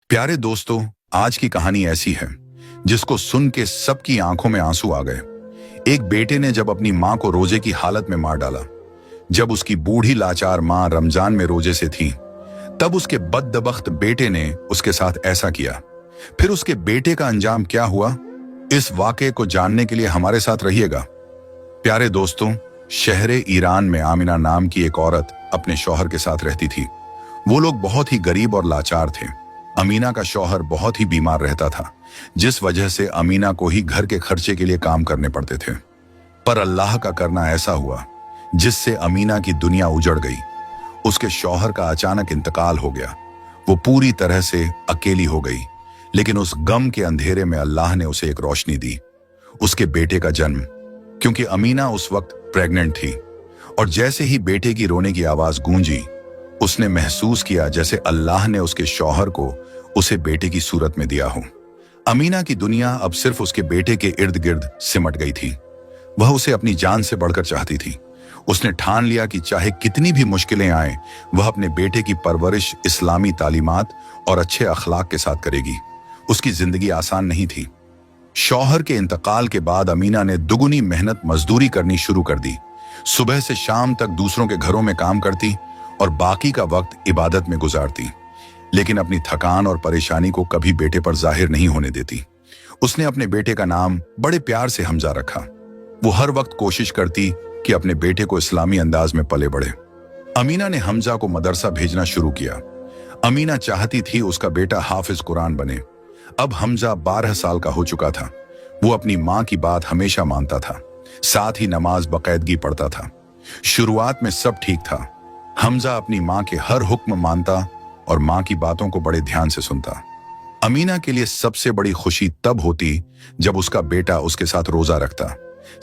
प्यारे दोस्तों, आज की कहानी ऐसी है जिसको सुन के सबकी आंखों में आंसू आ गए। एक बेटे ने जब अपनी मां को रोजे की हालत में मार डाला। जब उसकी बूढ़ी लाचार मां रमजान में रोजे से थी, तब उसके बदबख्त बेटे ने उसके साथ ऐसा किया। फिर उसके बेटे का अंजाम क्या हुआ, इस वाक़े को जानने के लिए हमारे साथ रहिएगा। प्यारे दोस्तों, शहरे ईरान में आमिना नाम की एक औरत अपने शौहर के साथ रहती थी। वो लोग बहुत ही गरीब और लाचार थे। अमीना का शौहर बहुत ही बीमार रहता था, जिस वजह से अमीना को ही घर के खर्चे के लिए काम करने पड़ते थे। पर अल्लाह का करना ऐसा हुआ जिससे अमीना की दुनिया उजड़ गई। उसके शौहर का अचानक इंतकाल हो गया। वो पूरी तरह से अकेली हो गई, लेकिन उस गम के अंधेरे में अल्लाह ने उसे एक रोशनी दी, उसके बेटे का जन्म। क्योंकि अमीना उस वक्त प्रेग्नेंट थी, और जैसे ही बेटे की रोने की आवाज गूंजी, उसने महसूस किया जैसे अल्लाह ने उसके शौहर को उसे बेटे की सूरत में दिया हो। अमीना की दुनिया अब सिर्फ उसके बेटे के इर्द गिर्द सिमट गई थी। वह उसे अपनी जान से बढ़कर चाहती थी। उसने ठान लिया कि चाहे कितनी भी मुश्किलें आए, वह अपने बेटे की परवरिश इस्लामी तालीमात और अच्छे अखलाक के साथ करेगी। उसकी जिंदगी आसान नहीं थी। शौहर के इंतकाल के बाद अमीना ने दुगुनी मेहनत मजदूरी करनी शुरू कर दी। सुबह से शाम तक दूसरों के घरों में काम करती और बाकी का वक्त इबादत में गुजारती, लेकिन अपनी थकान और परेशानी को कभी बेटे पर जाहिर नहीं होने देती। उसने अपने बेटे का नाम बड़े प्यार से हमजा रखा। वो हर वक्त कोशिश करती कि अपने बेटे को इस्लामी अंदाज में पले बढ़े। अमीना ने हमजा को मदरसा भेजना शुरू किया। अमीना चाहती थी उसका बेटा हाफिज कुरान बने। अब हमजा 12 साल का हो चुका था। वो अपनी माँ की बात हमेशा मानता था, साथ ही नमाज बाकायदगी पढ़ता था। शुरुआत में सब ठीक था। हमजा अपनी माँ के हर हुक्म मानता और माँ की बातों को बड़े ध्यान से सुनता। अमीना के लिए सबसे बड़ी खुशी तब होती जब उसका बेटा उसके साथ रोजा रखता,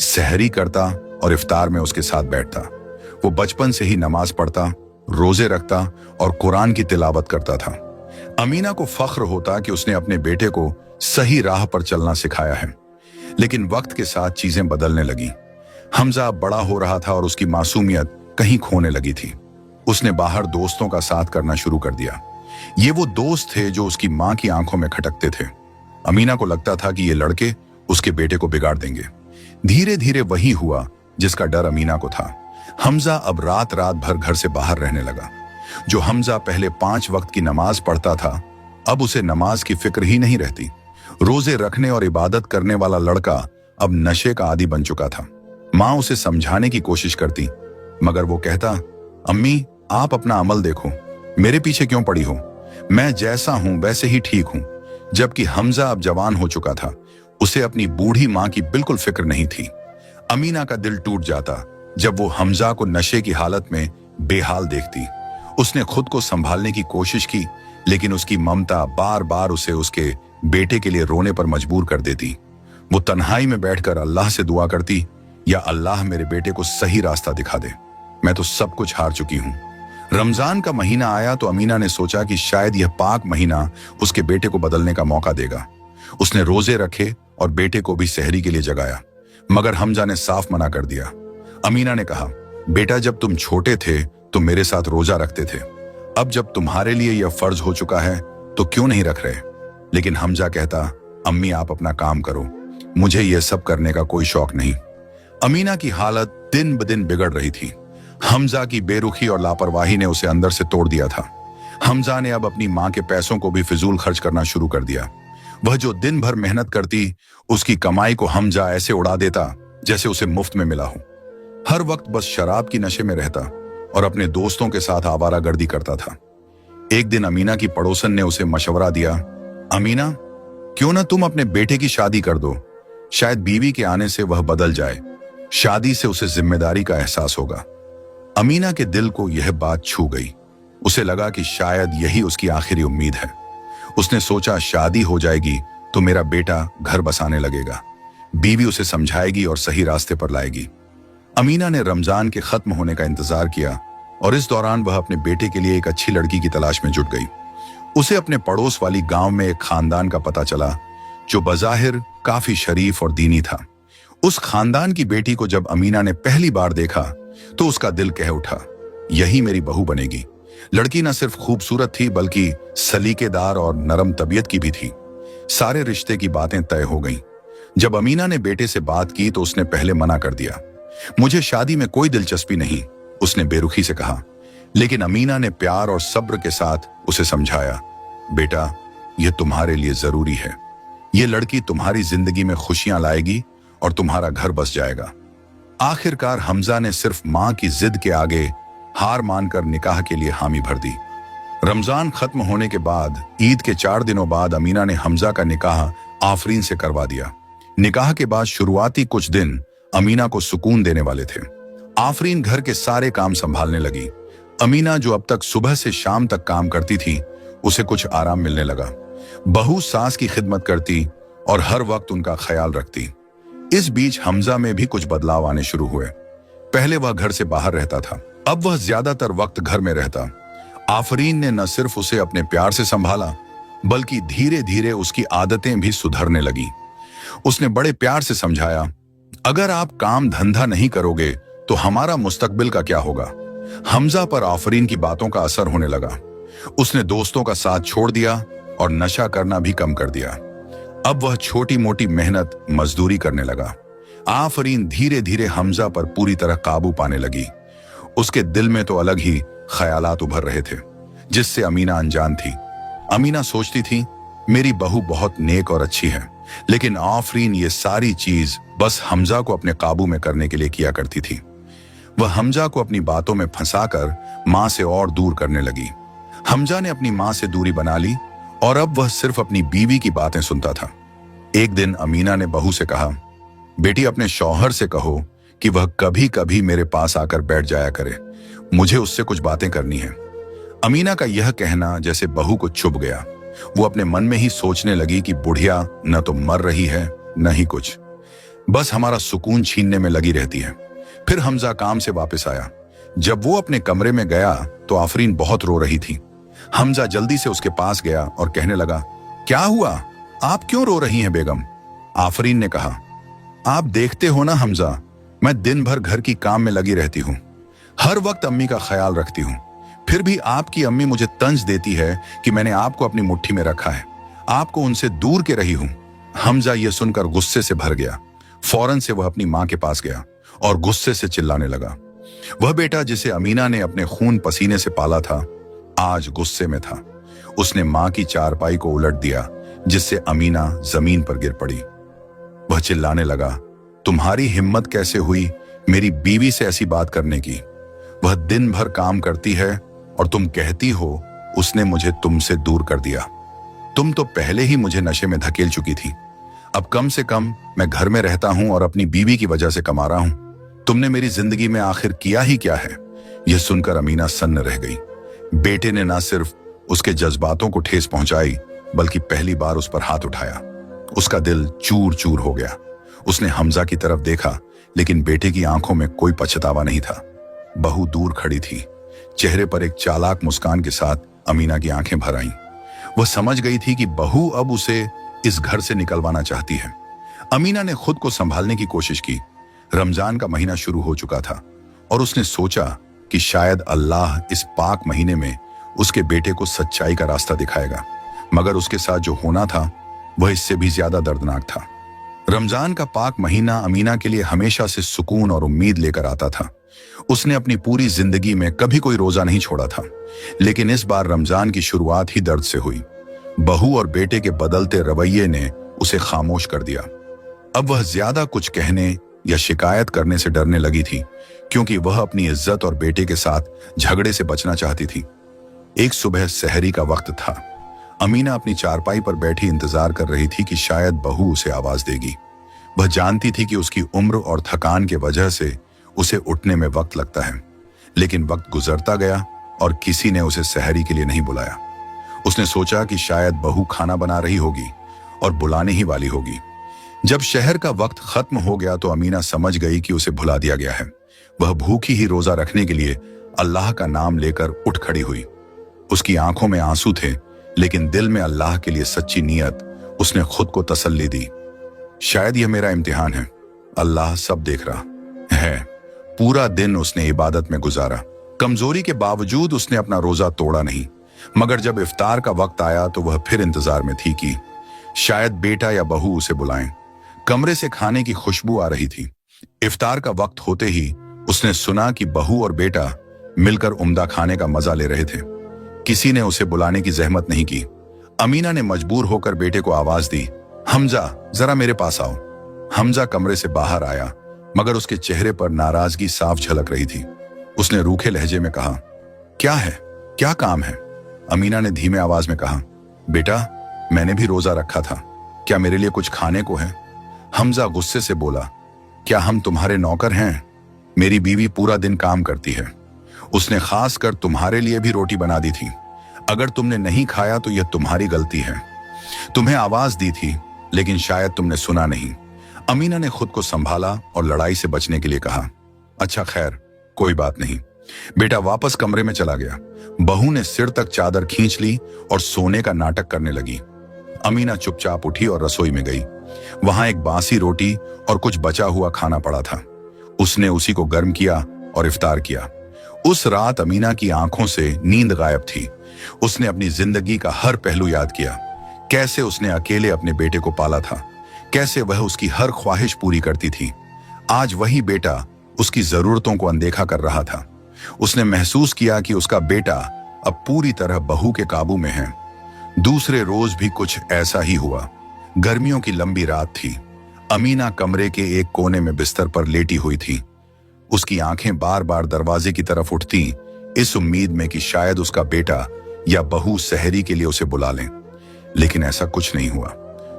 सहरी करता और इफ्तार में उसके साथ बैठता। वो बचपन से ही नमाज पढ़ता, रोजे रखता और कुरान की तिलावत करता था। अमीना को फख्र होता कि उसने अपने बेटे को सही राह पर चलना सिखाया है। लेकिन वक्त के साथ चीजें बदलने लगी। हमजा बड़ा हो रहा था और उसकी मासूमियत कहीं खोने लगी थी। उसने बाहर दोस्तों का साथ करना शुरू कर दिया। ये वो दोस्त थे जो उसकी माँ की आंखों में खटकते थे। अमीना को लगता था कि ये लड़के उसके बेटे को बिगाड़ देंगे। धीरे धीरे वही हुआ जिसका डर अमीना को था। हमजा अब रात रात भर घर से बाहर रहने लगा। जो हमजा पहले 5 वक्त की नमाज पढ़ता था, अब उसे नमाज की फिक्र ही नहीं रहती। रोजे रखने और इबादत करने वाला लड़का अब नशे का आदी बन चुका था। माँ उसे समझाने की कोशिश करती, मगर वो कहता, अम्मी आप अपना अमल देखो, मेरे पीछे क्यों पड़ी हो? मैं जैसा हूं वैसे ही ठीक हूं। जबकि हमजा अब जवान हो चुका था। उसे अपनी बूढ़ी मां की बिल्कुल फिक्र नहीं थी। अमीना का दिल टूट जाता जब वो हमजा को नशे की हालत में बेहाल देखती। उसने खुद को संभालने की कोशिश की, लेकिन उसकी ममता बार बार उसे उसके बेटे के लिए रोने पर मजबूर कर देती। वो तन्हाई में बैठकर अल्लाह से दुआ करती, या अल्लाह मेरे बेटे को सही रास्ता दिखा दे, मैं तो सब कुछ हार चुकी हूं। रमजान का महीना आया तो अमीना ने सोचा कि शायद यह पाक महीना उसके बेटे को बदलने का मौका देगा। उसने रोजे रखे और बेटे को भी सहरी के लिए जगाया, मगर हमजा ने साफ मना कर दिया। अमीना ने कहा, बेटा जब तुम छोटे थे तो मेरे साथ रोजा रखते थे, अब जब तुम्हारे लिए यह फर्ज हो चुका है तो क्यों नहीं रख रहे? लेकिन हमजा कहता, अम्मी आप अपना काम करो, मुझे यह सब करने का कोई शौक नहीं। अमीना की हालत दिन ब दिन बिगड़ रही थी। हमजा की बेरुखी और लापरवाही ने उसे अंदर से तोड़ दिया था। हमजा ने अब अपनी मां के पैसों को भी फिजूल खर्च करना शुरू कर दिया। वह जो दिन भर मेहनत करती, उसकी कमाई को हमजा ऐसे उड़ा देता जैसे उसे मुफ्त में मिला हो। हर वक्त बस शराब की नशे में रहता और अपने दोस्तों के साथ आवारागर्दी करता था। एक दिन अमीना की पड़ोसन ने उसे मशवरा दिया, अमीना क्यों ना तुम अपने बेटे की शादी कर दो, शायद बीवी के आने से वह बदल जाए, शादी से उसे जिम्मेदारी का एहसास होगा। अमीना के दिल को यह बात छू गई। उसे लगा कि शायद यही उसकी आखिरी उम्मीद है। उसने सोचा, शादी हो जाएगी तो मेरा बेटा घर बसाने लगेगा, बीवी उसे समझाएगी और सही रास्ते पर लाएगी। अमीना ने रमजान के खत्म होने का इंतजार किया और इस दौरान वह अपने बेटे के लिए एक अच्छी लड़की की तलाश में जुट गई। उसे अपने पड़ोस वाली गांव में एक खानदान का पता चला जो बज़ाहिर काफी शरीफ और दीनी था। उस खानदान की बेटी को जब अमीना ने पहली बार देखा तो उसका दिल कह उठा, यही मेरी बहू बनेगी। लड़की न सिर्फ खूबसूरत थी बल्कि सलीकेदार और नरम तबीयत की भी थी। सारे रिश्ते की बातें तय हो गईं। जब अमीना ने बेटे से बात की तो उसने पहले मना कर दिया। मुझे शादी में कोई दिलचस्पी नहीं, उसने बेरुखी से कहा। लेकिन अमीना ने प्यार और सब्र के साथ उसे समझाया, बेटा, यह तुम्हारे लिए जरूरी है। ये लड़की तुम्हारी जिंदगी में खुशियां लाएगी और तुम्हारा घर बस जाएगा। आखिरकार हमजा ने सिर्फ मां की जिद के आगे हार मानकर निकाह के लिए हामी भर दी। रमजान खत्म होने के बाद ईद के 4 दिनों बाद अमीना ने हमजा का निकाह आफरीन से करवा दिया। निकाह के बाद शुरुआती कुछ दिन अमीना को सुकून देने वाले थे। आफरीन घर के सारे काम संभालने लगी। अमीना जो अब तक सुबह से शाम तक काम करती थी, उसे कुछ आराम मिलने लगा। बहू सास की खिदमत करती और हर वक्त उनका ख्याल रखती। इस बीच हमजा में भी कुछ बदलाव आने शुरू हुए। पहले वह घर से बाहर रहता था, अब वह ज्यादातर वक्त घर में रहता। आफरीन ने न सिर्फ उसे अपने प्यार से संभाला बल्कि धीरे धीरे उसकी आदतें भी सुधरने लगी। उसने बड़े प्यार से समझाया, अगर आप काम धंधा नहीं करोगे तो हमारा मुस्तकबिल का क्या होगा। हमजा पर आफरीन की बातों का असर होने लगा। उसने दोस्तों का साथ छोड़ दिया और नशा करना भी कम कर दिया। अब वह छोटी मोटी मेहनत मजदूरी करने लगा। आफरीन धीरे धीरे हमजा पर पूरी तरह काबू पाने लगी। उसके दिल में तो अलग ही ख्यालात उभर रहे थे जिससे अमीना अनजान थी। अमीना सोचती थी, मेरी बहू बहुत नेक और अच्छी है, लेकिन आफरीन ये सारी चीज बस हमजा को अपने काबू में करने के लिए किया करती थी। वह हमजा को अपनी बातों में फंसाकर मां से और दूर करने लगी। हमजा ने अपनी मां से दूरी बना ली और अब वह सिर्फ अपनी बीवी की बातें सुनता था। एक दिन अमीना ने बहू से कहा, बेटी, अपने शौहर से कहो कि वह कभी कभी मेरे पास आकर बैठ जाया करे, मुझे उससे कुछ बातें करनी है। अमीना का यह कहना जैसे बहू को चुभ गया। वो अपने मन में ही सोचने लगी कि बुढ़िया न तो मर रही है न ही कुछ, बस हमारा सुकून छीनने में लगी रहती है। फिर हमजा काम से वापस आया। जब वो अपने कमरे में गया तो आफरीन बहुत रो रही थी। हमजा जल्दी से उसके पास गया और कहने लगा, क्या हुआ, आप क्यों रो रही हैं बेगम। आफरीन ने कहा, आप देखते हो ना हमजा, मैं दिन भर घर की काम में लगी रहती हूँ, हर वक्त अम्मी का ख्याल रखती हूँ, फिर भी आपकी अम्मी मुझे तंज देती है कि मैंने आपको अपनी मुट्ठी में रखा है, आपको उनसे दूर के रही हूँ। हमजा यह सुनकर गुस्से से भर गया। फौरन से वह अपनी मां के पास गया और गुस्से से चिल्लाने लगा। वह बेटा जिसे अमीना ने अपने खून पसीने से पाला था, आज गुस्से में था। उसने मां की चारपाई को उलट दिया जिससे अमीना जमीन पर गिर पड़ी। वह चिल्लाने लगा, तुम्हारी हिम्मत कैसे हुई मेरी बीवी से ऐसी बात करने की। वह दिन भर काम करती है और तुम कहती हो उसने मुझे तुमसे दूर कर दिया। तुम तो पहले ही मुझे नशे में धकेल चुकी थी, अब कम से कम मैं घर में रहता हूं और अपनी बीवी की वजह से कमा रहा हूं। तुमने मेरी जिंदगी में आखिर किया ही क्या है। यह सुनकर अमीना सन्न रह गई। बेटे ने न सिर्फ उसके जज्बातों को ठेस पहुंचाई बल्कि पहली बार उस पर हाथ उठाया। उसका दिल चूर चूर हो गया। उसने हमजा की तरफ देखा लेकिन बेटे की आंखों में कोई पछतावा नहीं था। बहू दूर खड़ी थी, चेहरे पर एक चालाक मुस्कान के साथ अमीना की आंखें भर आईं। वह समझ गई थी कि बहू अब उसे इस घर से निकलवाना चाहती है। अमीना ने खुद को संभालने की कोशिश की। रमजान का महीना शुरू हो चुका था और उसने सोचा कि शायद अल्लाह इस पाक महीने में उसके बेटे को सच्चाई का रास्ता दिखाएगा, मगर उसके साथ जो होना था वह इससे भी ज्यादा दर्दनाक था। रमजान का पाक महीना अमीना के लिए हमेशा से सुकून और उम्मीद लेकर आता था। उसने अपनी पूरी जिंदगी में कभी कोई रोजा नहीं छोड़ा था, लेकिन इस बार रमजान की शुरुआत ही दर्द से हुई। बहू और बेटे के बदलते रवैये ने उसे खामोश कर दिया। अब वह ज्यादा कुछ कहने या शिकायत करने से डरने लगी थी, क्योंकि वह अपनी इज्जत और बेटे के साथ झगड़े से बचना चाहती थी। एक सुबह सहरी का वक्त था। अमीना अपनी चारपाई पर बैठी इंतजार कर रही थी कि शायद बहू उसे आवाज देगी। वह जानती थी कि उसकी उम्र और थकान के वजह से उसे उठने में वक्त लगता है, लेकिन वक्त गुजरता गया और किसी ने उसे सहरी के लिए नहीं बुलाया। उसने सोचा कि शायद बहू खाना बना रही होगी और बुलाने ही वाली होगी। जब शहर का वक्त खत्म हो गया तो अमीना समझ गई कि उसे भुला दिया गया है। वह भूखी ही रोजा रखने के लिए अल्लाह का नाम लेकर उठ खड़ी हुई। उसकी आंखों में आंसू थे, लेकिन दिल में अल्लाह के लिए सच्ची नीयत। उसने खुद को तसल्ली दी, शायद यह मेरा इम्तिहान है, अल्लाह सब देख रहा है। पूरा दिन उसने इबादत में गुजारा, कमजोरी के बावजूद उसने अपना रोजा तोड़ा नहीं, मगर जब इफ्तार का वक्त आया तो वह फिर इंतजार में थी कि शायद बेटा या बहू उसे बुलाएं। कमरे से खाने की खुशबू आ रही थी। इफ्तार का वक्त होते ही उसने सुना कि बहू और बेटा मिलकर उम्दा खाने का मजा ले रहे थे। किसी ने उसे बुलाने की जहमत नहीं की। अमीना ने मजबूर होकर बेटे को आवाज दी, हमजा जरा मेरे पास आओ। हमजा कमरे से बाहर आया, मगर उसके चेहरे पर नाराजगी साफ झलक रही थी। उसने रूखे लहजे में कहा, क्या है, क्या काम है? अमीना ने धीमे आवाज में कहा, बेटा मैंने भी रोजा रखा था, क्या मेरे लिए कुछ खाने को है? हमजा गुस्से से बोला, क्या हम तुम्हारे नौकर हैं? मेरी बीवी पूरा दिन काम करती है, उसने खास कर तुम्हारे लिए भी रोटी बना दी थी। अगर तुमने नहीं खाया तो यह तुम्हारी गलती है। तुम्हें आवाज दी थी लेकिन शायद तुमने सुना नहीं। अमीना ने खुद को संभाला और लड़ाई से बचने के लिए कहा, अच्छा खैर कोई बात नहीं। बेटा वापस कमरे में चला गया। बहू ने सिर तक चादर खींच ली और सोने का नाटक करने लगी। अमीना चुपचाप उठी और रसोई में गई। वहां एक बासी रोटी और कुछ बचा हुआ खाना पड़ा था। उसने उसी को गर्म किया और इफ्तार किया। उस रात अमीना की आंखों से नींद गायब थी। उसने अपनी जिंदगी का हर पहलू याद किया, कैसे उसने अकेले अपने बेटे को पाला था, कैसे वह उसकी हर ख्वाहिश पूरी करती थी। आज वही बेटा उसकी जरूरतों को अनदेखा कर रहा था। उसने महसूस किया कि उसका बेटा अब पूरी तरह बहू के काबू में है। दूसरे रोज भी कुछ ऐसा ही हुआ। गर्मियों की लंबी रात थी। अमीना कमरे के एक कोने में बिस्तर पर लेटी हुई थी। उसकी आंखें बार बार दरवाजे की तरफ उठती, इस उम्मीद में कि शायद उसका बेटा या बहू सहरी के लिए उसे बुला लें, लेकिन ऐसा कुछ नहीं हुआ।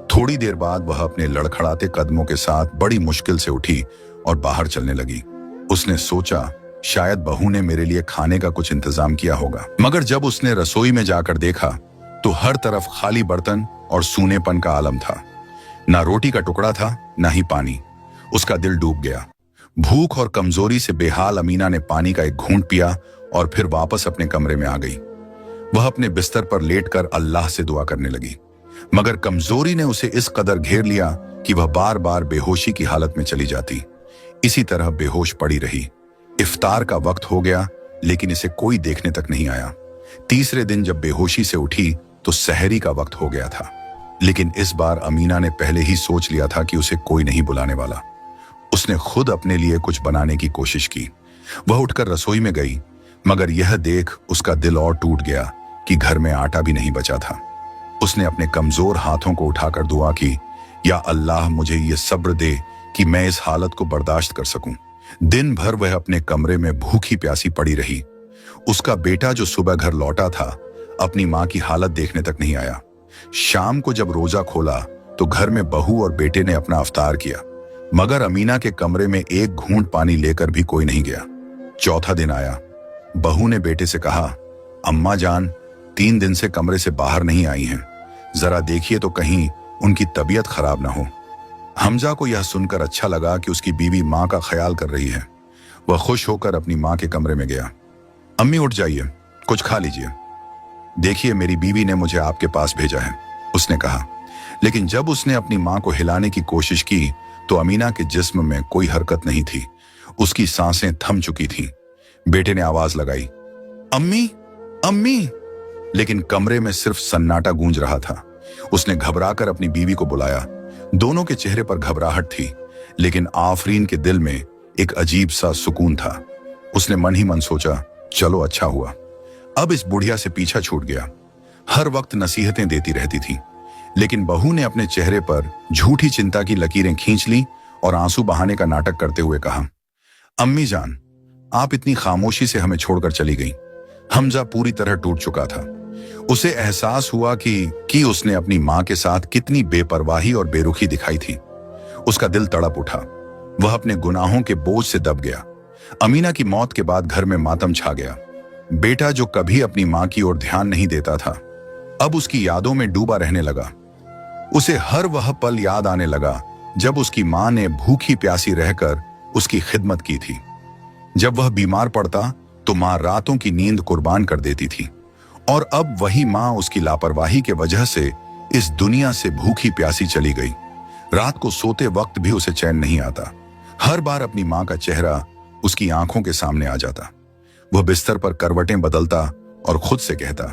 थोड़ी देर बाद वह अपने लड़खड़ाते कदमों के साथ बड़ी मुश्किल से उठी और बाहर चलने लगी। उसने सोचा शायद बहू ने मेरे लिए खाने का कुछ इंतजाम किया होगा, मगर जब उसने रसोई में जाकर देखा तो हर तरफ खाली बर्तन और सूनेपन का आलम था। ना रोटी का टुकड़ा था, ना ही पानी। उसका दिल डूब गया। भूख और कमजोरी से बेहाल अमीना ने पानी का एक घूंट पिया और फिर वापस अपने कमरे में आ गई। वह अपने बिस्तर पर लेटकर अल्लाह से दुआ करने लगी, मगर कमजोरी ने उसे इस कदर घेर लिया कि वह बार बार बेहोशी की हालत में चली जाती। इसी तरह बेहोश पड़ी रही। इफ्तार का वक्त हो गया, लेकिन इसे कोई देखने तक नहीं आया। तीसरे दिन जब बेहोशी से उठी तो सहरी का वक्त हो गया था, लेकिन इस बार अमीना ने पहले ही सोच लिया था कि उसे कोई नहीं बुलाने वाला। उसने खुद अपने लिए कुछ बनाने की कोशिश की। वह उठकर रसोई में गई, मगर यह देख उसका दिल और टूट गया कि घर में आटा भी नहीं बचा था। उसने अपने कमजोर हाथों को उठाकर दुआ की, या अल्लाह मुझे ये सब्र दे कि मैं इस हालत को बर्दाश्त कर सकूं। दिन भर वह अपने कमरे में भूखी प्यासी पड़ी रही। उसका बेटा जो सुबह घर लौटा था, अपनी मां की हालत देखने तक नहीं आया। शाम को जब रोजा खोला तो घर में बहू और बेटे ने अपना अफ्तार किया, मगर अमीना के कमरे में एक घूंट पानी लेकर भी कोई नहीं गया। चौथा दिन आया। बहू ने बेटे से कहा, अम्मा जान 3 दिन से कमरे से बाहर नहीं आई हैं, जरा देखिए तो कहीं उनकी तबीयत खराब ना हो। हमजा को यह सुनकर अच्छा लगा कि उसकी बीवी मां का ख्याल कर रही है। वह खुश होकर अपनी मां के कमरे में गया। अम्मी उठ जाइए, कुछ खा लीजिए। देखिए मेरी बीवी ने मुझे आपके पास भेजा है, उसने कहा। लेकिन जब उसने अपनी मां को हिलाने की कोशिश की तो अमीना के जिस्म में कोई हरकत नहीं थी। उसकी सांसें थम चुकी थीं। बेटे ने आवाज लगाई, अम्मी अम्मी, लेकिन कमरे में सिर्फ सन्नाटा गूंज रहा था। उसने घबराकर अपनी बीवी को बुलाया। दोनों के चेहरे पर घबराहट थी, लेकिन आफरीन के दिल में एक अजीब सा सुकून था। उसने मन ही मन सोचा, चलो अच्छा हुआ, अब इस बुढ़िया से पीछा छूट गया। हर वक्त नसीहतें देती रहती थी, लेकिन बहू ने अपने चेहरे पर झूठी चिंता की लकीरें खींच ली और आंसू बहाने का नाटक करते हुए कहा, अम्मी जान आप इतनी खामोशी से हमें छोड़कर चली गई। हमजा पूरी तरह टूट चुका था। उसे एहसास हुआ कि उसने अपनी मां के साथ कितनी बेपरवाही और बेरुखी दिखाई थी। उसका दिल तड़प उठा। वह अपने गुनाहों के बोझ से दब गया। अमीना की मौत के बाद घर में मातम छा गया। बेटा जो कभी अपनी मां की ओर ध्यान नहीं देता था, अब उसकी यादों में डूबा रहने लगा। उसे हर वह पल याद आने लगा जब उसकी मां ने भूखी प्यासी रहकर उसकी खिदमत की थी। जब वह बीमार पड़ता तो मां रातों की नींद कुर्बान कर देती थी, और अब वही मां उसकी लापरवाही के वजह से इस दुनिया से भूखी प्यासी चली गई। रात को सोते वक्त भी उसे चैन नहीं आता। हर बार अपनी मां का चेहरा उसकी आंखों के सामने आ जाता। वह बिस्तर पर करवटें बदलता और खुद से कहता,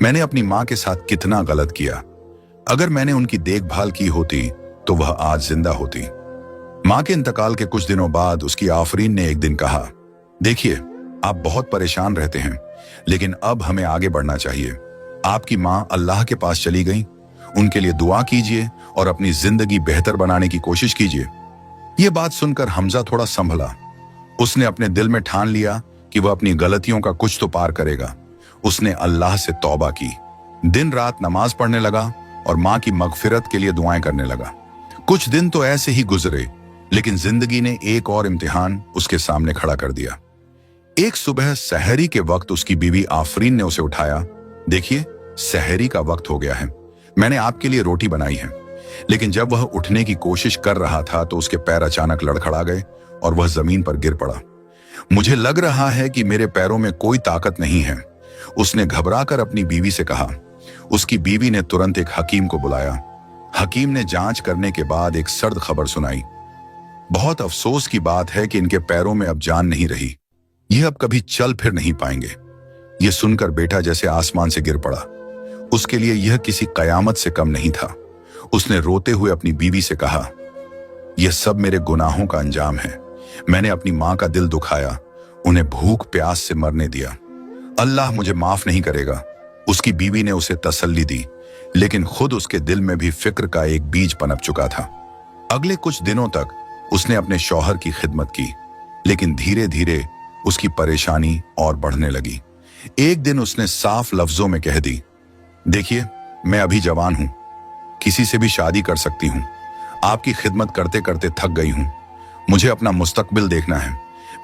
मैंने अपनी मां के साथ कितना गलत किया। अगर मैंने उनकी देखभाल की होती तो वह आज जिंदा होती। मां के इंतकाल के कुछ दिनों बाद उसकी आफरीन ने एक दिन कहा, देखिए, आप बहुत परेशान रहते हैं, लेकिन अब हमें आगे बढ़ना चाहिए। आपकी मां अल्लाह के पास चली गई, उनके लिए दुआ कीजिए और अपनी जिंदगी बेहतर बनाने की कोशिश कीजिए। यह बात सुनकर हमजा थोड़ा संभला। उसने अपने दिल में ठान लिया कि वह अपनी गलतियों का कुछ तो पार करेगा। उसने अल्लाह से तौबा की, दिन रात नमाज पढ़ने लगा और मां की मगफिरत के लिए दुआएं करने लगा। कुछ दिन तो ऐसे ही गुजरे, लेकिन जिंदगी ने एक और इम्तिहान उसके सामने खड़ा कर दिया। एक सुबह सहरी के वक्त उसकी बीवी आफरीन ने उसे उठाया, देखिए, सहरी का वक्त हो गया है, मैंने आपके लिए रोटी बनाई है। लेकिन जब वह उठने की कोशिश कर रहा था तो उसके पैर अचानक लड़खड़ा गए और वह जमीन पर गिर पड़ा। मुझे लग रहा है कि मेरे पैरों में कोई ताकत नहीं है, उसने घबराकर अपनी बीवी से कहा। उसकी बीवी ने तुरंत एक हकीम को बुलाया। हकीम ने जांच करने के बाद एक सर्द खबर सुनाई, बहुत अफसोस की बात है कि इनके पैरों में अब जान नहीं रही, यह अब कभी चल फिर नहीं पाएंगे। यह सुनकर बेटा जैसे आसमान से गिर पड़ा। उसके लिए यह किसी कयामत से कम नहीं था। उसने रोते हुए अपनी बीवी से कहा, यह सब मेरे गुनाहों का अंजाम है। मैंने अपनी मां का दिल दुखाया, उन्हें भूख प्यास से मरने दिया। अल्लाह मुझे माफ नहीं करेगा। उसकी बीवी ने उसे तसल्ली दी, लेकिन खुद उसके दिल में भी फिक्र का एक बीज पनप चुका था। अगले कुछ दिनों तक उसने अपने शौहर की खिदमत की, लेकिन धीरे धीरे उसकी परेशानी और बढ़ने लगी। एक दिन उसने साफ लफ्जों में कह दी, देखिए, मैं अभी जवान हूं, किसी से भी शादी कर सकती हूं। आपकी खिदमत करते करते थक गई हूं। मुझे अपना मुस्तकबिल देखना है।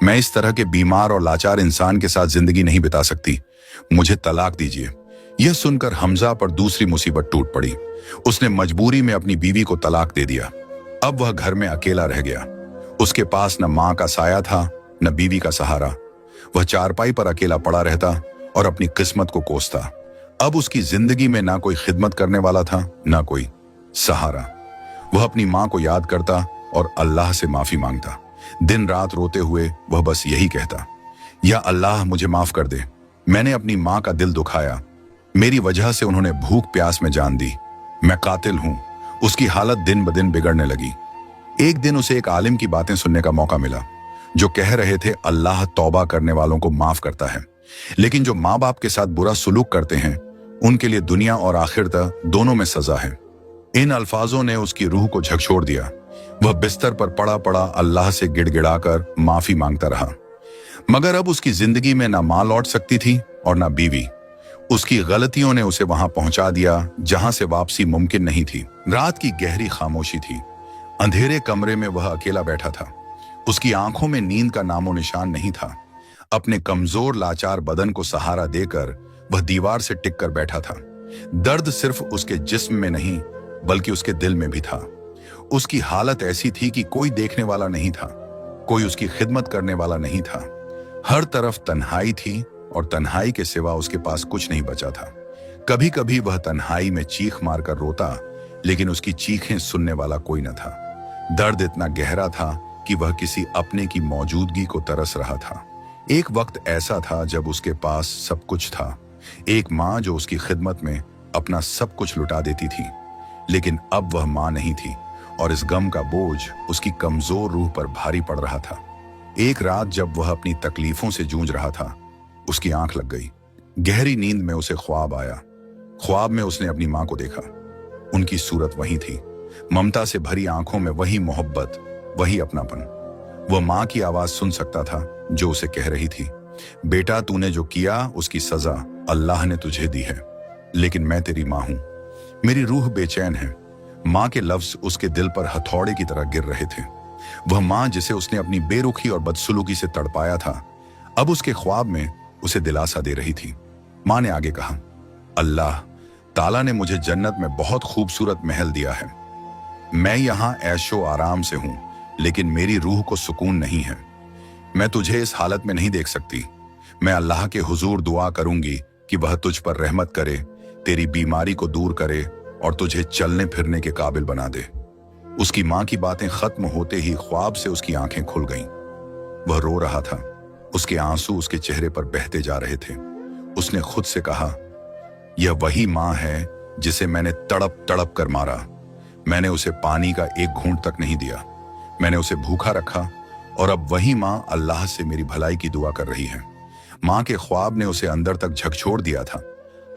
मैं इस तरह के बीमार और लाचार इंसान के साथ जिंदगी नहीं बिता सकती। मुझे तलाक दीजिए। यह सुनकर हमजा पर दूसरी मुसीबत टूट पड़ी। उसने मजबूरी में अपनी बीवी को तलाक दे दिया। अब वह घर में अकेला रह गया। उसके पास न मां का साया था, न बीवी का सहारा। वह चारपाई पर अकेला पड़ा रहता और अपनी किस्मत को कोसता। अब उसकी जिंदगी में ना कोई खिदमत करने वाला था, ना कोई सहारा। वह अपनी मां को याद करता और अल्लाह से माफी मांगता। दिन रात रोते हुए वह बस यही कहता, या अल्लाह, मुझे माफ कर दे। मैंने अपनी मां का दिल दुखाया। मेरी वजह से उन्होंने भूख प्यास में जान दी। मैं कातिल हूं। उसकी हालत दिन ब दिन बिगड़ने लगी। एक दिन उसे एक आलिम की बातें सुनने का मौका मिला, जो कह रहे थे अल्लाह तौबा करने वालों को माफ करता है, लेकिन जो माँ बाप के साथ बुरा सुलूक करते हैं उनके लिए दुनिया और आखिरत दोनों में सजा है। इन अल्फाजों ने उसकी रूह को झकझोर दिया। वह बिस्तर पर पड़ा पड़ा अल्लाह से गिड़गिड़ाकर माफी मांगता रहा। मगर अब उसकी जिंदगी में ना मां लौट सकती थी और ना बीवी। उसकी गलतियों ने उसे वहां पहुंचा दिया जहां से वापसी मुमकिन नहीं थी। रात की गहरी खामोशी थी। अंधेरे कमरे में वह अकेला बैठा था। उसकी आंखों में नींद का नामो निशान नहीं था। अपने कमजोर लाचार बदन को सहारा देकर वह दीवार से टिक कर बैठा था। दर्द सिर्फ उसके जिस्म में नहीं, बल्कि उसके दिल में भी था। उसकी हालत ऐसी थी कि कोई देखने वाला नहीं था, कोई उसकी खिदमत करने वाला नहीं था। हर तरफ तन्हाई थी और तन्हाई के सिवा उसके पास कुछ नहीं बचा था। कभी कभी वह तन्हाई में चीख मारकर रोता, लेकिन उसकी चीखें सुनने वाला कोई न था। दर्द इतना गहरा था कि वह किसी अपने की मौजूदगी को तरस रहा था। एक वक्त ऐसा था जब उसके पास सब कुछ था। एक मां जो उसकी खिदमत में अपना सब कुछ लुटा देती थी, लेकिन अब वह मां नहीं थी और इस गम का बोझ उसकी कमजोर रूह पर भारी पड़ रहा था। एक रात जब वह अपनी तकलीफों से जूझ रहा था, उसकी आंख लग गई। गहरी नींद में उसे ख्वाब आया। ख्वाब में उसने अपनी मां को देखा। उनकी सूरत वही थी, ममता से भरी आंखों में वही मोहब्बत, वही अपनापन। वह मां की आवाज सुन सकता था जो उसे कह रही थी, बेटा, तूने जो किया उसकी सजा अल्लाह ने तुझे दी है, लेकिन मैं तेरी मां हूं। मेरी रूह बेचैन है। मां के लफ्ज उसके दिल पर हथौड़े की तरह गिर रहे थे। वह मां जिसे उसने अपनी बेरुखी और बदसलूकी से तड़पाया था, अब उसके ख्वाब में उसे दिलासा दे रही थी। मां ने आगे कहा, अल्लाह ताला ने मुझे जन्नत में बहुत खूबसूरत महल दिया है। मैं यहां ऐशो आराम से हूं, लेकिन मेरी रूह को सुकून नहीं है। मैं तुझे इस हालत में नहीं देख सकती। मैं अल्लाह के हुजूर दुआ करूंगी कि वह तुझ पर रहमत करे, तेरी बीमारी को दूर करे और तुझे चलने फिरने के काबिल बना दे। उसकी मां की बातें खत्म होते ही ख्वाब से उसकी आंखें खुल गईं। वह रो रहा था। उसके आंसू उसके चेहरे पर बहते जा रहे थे। उसने खुद से कहा, यह वही मां है जिसे मैंने तड़प तड़प कर मारा। मैंने उसे पानी का एक घूंट तक नहीं दिया। मैंने उसे भूखा रखा और अब वही मां अल्लाह से मेरी भलाई की दुआ कर रही है। मां के ख्वाब ने उसे अंदर तक झकझोर दिया था।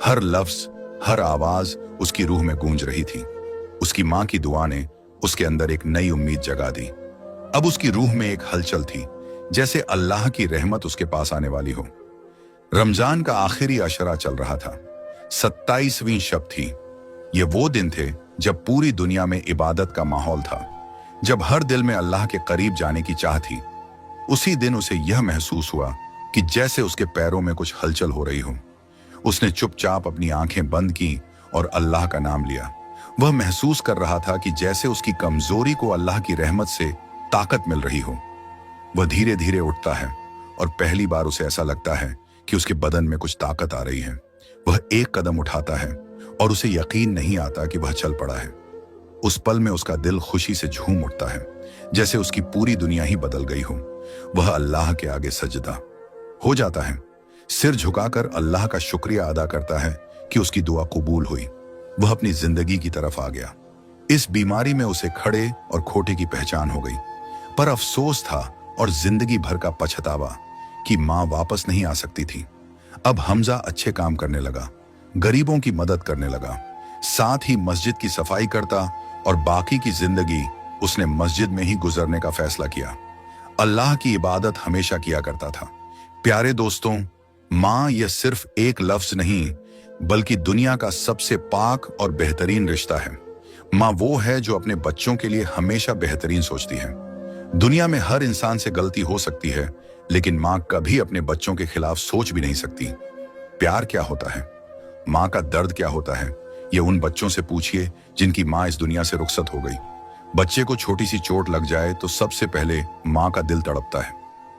हर लफ्ज, हर आवाज उसकी रूह में गूंज रही थी। उसकी मां की दुआ ने उसके अंदर एक नई उम्मीद जगा दी। अब उसकी रूह में एक हलचल थी, जैसे अल्लाह की रहमत उसके पास आने वाली हो। रमजान का आखिरी अशरा चल रहा था। 27वीं शब थी। ये वो दिन थे जब पूरी दुनिया में इबादत का माहौल था, जब हर दिल में अल्लाह के करीब जाने की चाह थी। उसी दिन उसे यह महसूस हुआ कि जैसे उसके पैरों में कुछ हलचल हो रही हो। उसने चुपचाप अपनी आंखें बंद की और अल्लाह का नाम लिया। वह महसूस कर रहा था कि जैसे उसकी कमजोरी को अल्लाह की रहमत से ताकत मिल रही हो। वह धीरे धीरे उठता है और पहली बार उसे ऐसा लगता है कि उसके बदन में कुछ ताकत आ रही है। वह एक कदम उठाता है और उसे यकीन नहीं आता कि वह चल पड़ा है। उस पल में उसका दिल खुशी से झूम उठता है, जैसे उसकी पूरी दुनिया ही बदल गई हो। वह अल्लाह के आगे सजदा हो जाता है, सिर झुकाकर अल्लाह का शुक्रिया अदा करता है कि उसकी दुआ कबूल हुई। वह अपनी जिंदगी की तरफ आ गया। इस बीमारी में उसे खड़े और खोटे की पहचान हो गई, पर अफसोस था और जिंदगी भर का पछतावा कि मां वापस नहीं आ सकती थी। अब हमजा अच्छे काम करने लगा, गरीबों की मदद करने लगा, साथ ही मस्जिद की सफाई करता और बाकी की जिंदगी उसने मस्जिद में ही गुजरने का फैसला किया। अल्लाह की इबादत हमेशा किया करता था। प्यारे दोस्तों, मां यह सिर्फ एक लफ्ज नहीं, बल्कि दुनिया का सबसे पाक और बेहतरीन रिश्ता है। मां वो है जो अपने बच्चों के लिए हमेशा बेहतरीन सोचती है। दुनिया में हर इंसान से गलती हो सकती है, लेकिन मां कभी अपने बच्चों के खिलाफ सोच भी नहीं सकती। प्यार क्या होता है, मां का दर्द क्या होता है, ये उन बच्चों से पूछिए जिनकी मां इस दुनिया से रुखसत हो गई। बच्चे को छोटी सी चोट लग जाए तो सबसे पहले मां का दिल तड़पता है,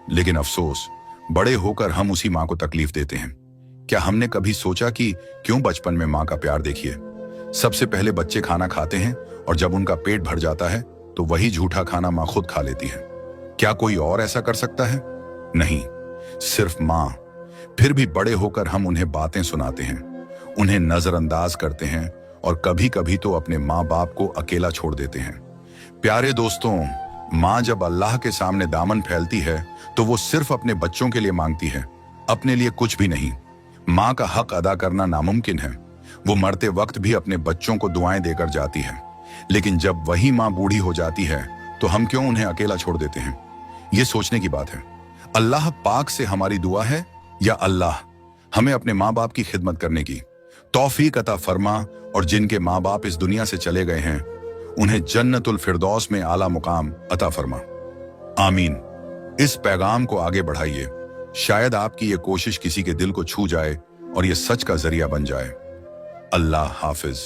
लेकिन अफसोस बड़े होकर हम उसी मां को तकलीफ देते हैं। क्या हमने कभी सोचा कि क्यों बचपन में मां का प्यार देखिए। सबसे पहले बच्चे खाना खाते हैं और जब उनका पेट भर जाता है तो वही झूठा खाना मां खुद खा लेती है। क्या कोई और ऐसा कर सकता है? नहीं, सिर्फ मां। फिर भी बड़े होकर हम उन्हें बातें सुनाते हैं, उन्हें नजरअंदाज करते हैं और कभी कभी तो अपने माँ बाप को अकेला छोड़ देते हैं। प्यारे दोस्तों, माँ जब अल्लाह के सामने दामन फैलती है तो वो सिर्फ अपने बच्चों के लिए मांगती है, अपने लिए कुछ भी नहीं। माँ का हक अदा करना नामुमकिन है। वो मरते वक्त भी अपने बच्चों को दुआएं देकर जाती है, लेकिन जब वही माँ बूढ़ी हो जाती है तो हम क्यों उन्हें अकेला छोड़ देते हैं? ये सोचने की बात है। अल्लाह पाक से हमारी दुआ है या अल्लाह हमें अपने माँ बाप की खिदमत करने की तौफीक अता फरमा, और जिनके माँ बाप इस दुनिया से चले गए हैं उन्हें जन्नतुल फिरदौस में आला मुकाम अता फरमा। आमीन। इस पैगाम को आगे बढ़ाइए, शायद आपकी ये कोशिश किसी के दिल को छू जाए और ये सच का जरिया बन जाए। अल्लाह हाफिज।